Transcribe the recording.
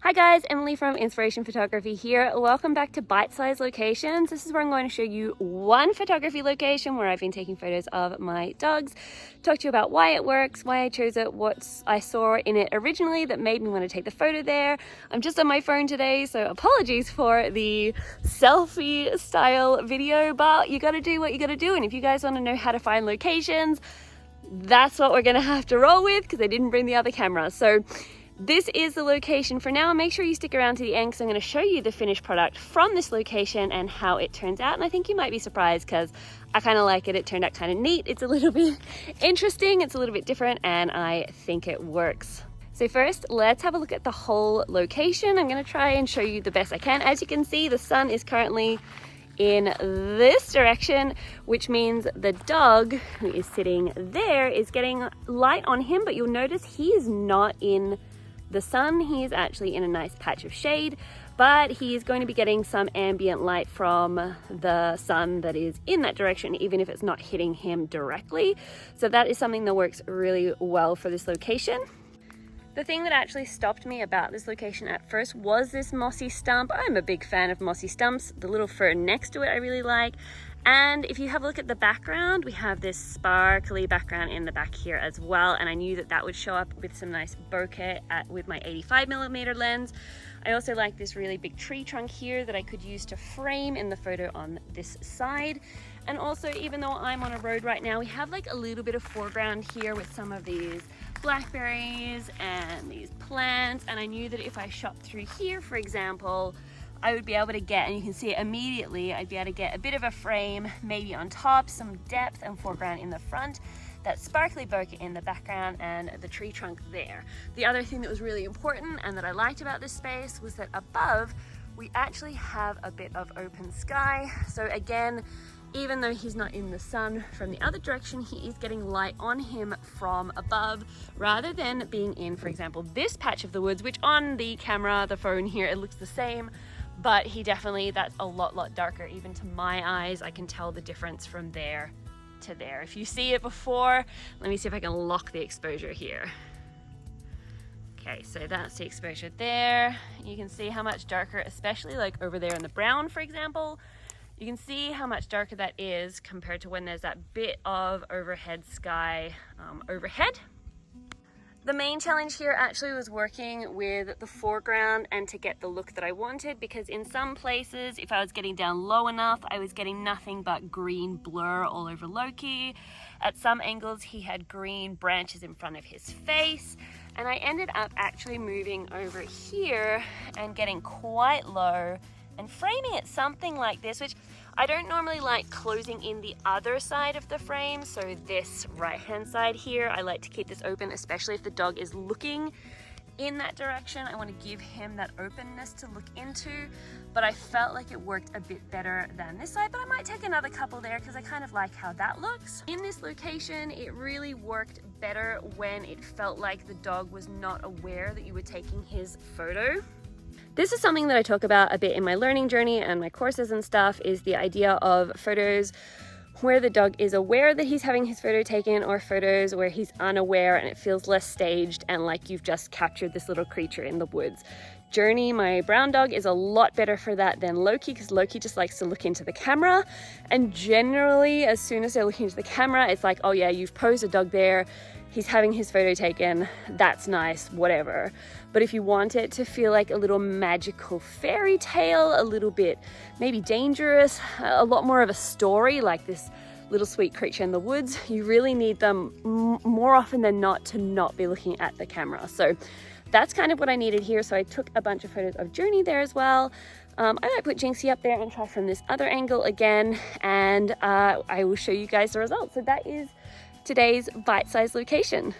Hi guys, Emily from Inspiration Photography here. Welcome back to Bite-sized Locations. This is where I'm going to show you one photography location where I've been taking photos of my dogs, talk to you about why it works, why I chose it, what I saw in it originally that made me want to take the photo there. I'm just on my phone today, so apologies for the selfie style video, but you gotta do what you gotta do. And if you guys want to know how to find locations, that's what we're gonna have to roll with because I didn't bring the other camera. So this is the location for now. Make sure you stick around to the end because I'm going to show you the finished product from this location and how it turns out. And I think you might be surprised because I kind of like it. It turned out kind of neat. It's a little bit interesting. It's a little bit different and I think it works. So first, let's have a look at the whole location. I'm going to try and show you the best I can. As you can see, the sun is currently in this direction, which means the dog who is sitting there is getting light on him, but you'll notice he is not in the sun. He is actually in a nice patch of shade, but he is going to be getting some ambient light from the sun that is in that direction, even if it's not hitting him directly. So that is something that works really well for this location. The thing that actually stopped me about this location at first was this mossy stump. I'm a big fan of mossy stumps. The little fur next to it I really like. And if you have a look at the background, we have this sparkly background in the back here as well. And I knew that that would show up with some nice bokeh with my 85mm lens. I also like this really big tree trunk here that I could use to frame in the photo on this side. And also, even though I'm on a road right now, we have like a little bit of foreground here with some of these blackberries and these plants. And I knew that if I shot through here, for example, I would be able to get, and you can see it immediately, I'd be able to get a bit of a frame, maybe on top, some depth and foreground in the front, that sparkly bokeh in the background, and the tree trunk there. The other thing that was really important and that I liked about this space was that above, we actually have a bit of open sky. So again, even though he's not in the sun from the other direction, he is getting light on him from above rather than being in, for example, this patch of the woods, which on the camera, the phone here, it looks the same, but he definitely, that's a lot darker. Even to my eyes, I can tell the difference from there to there. If you see it before, let me see if I can lock the exposure here. Okay, so that's the exposure there. You can see how much darker, especially like over there in the brown, for example. You can see how much darker that is compared to when there's that bit of overhead sky overhead. The main challenge here actually was working with the foreground and to get the look that I wanted, because in some places, if I was getting down low enough, I was getting nothing but green blur all over Loki. At some angles, he had green branches in front of his face. And I ended up actually moving over here and getting quite low and framing it something like this, which I don't normally like closing in the other side of the frame. So this right-hand side here, I like to keep this open, especially if the dog is looking in that direction. I want to give him that openness to look into, but I felt like it worked a bit better than this side, but I might take another couple there because I kind of like how that looks. In this location, it really worked better when it felt like the dog was not aware that you were taking his photo. This is something that I talk about a bit in my learning journey and my courses and stuff, is the idea of photos where the dog is aware that he's having his photo taken, or photos where he's unaware and it feels less staged and like you've just captured this little creature in the woods. Journey, my brown dog, is a lot better for that than Loki, because Loki just likes to look into the camera, and generally as soon as they're looking into the camera, it's like, oh yeah, you've posed a dog there, he's having his photo taken, that's nice, whatever. But if you want it to feel like a little magical fairy tale, a little bit maybe dangerous, a lot more of a story, like this little sweet creature in the woods, you really need them more often than not to not be looking at the camera. So that's kind of what I needed here. So I took a bunch of photos of Journey there as well. I might put Jinxie up there and try from this other angle again, and I will show you guys the results. So that is today's bite-sized location.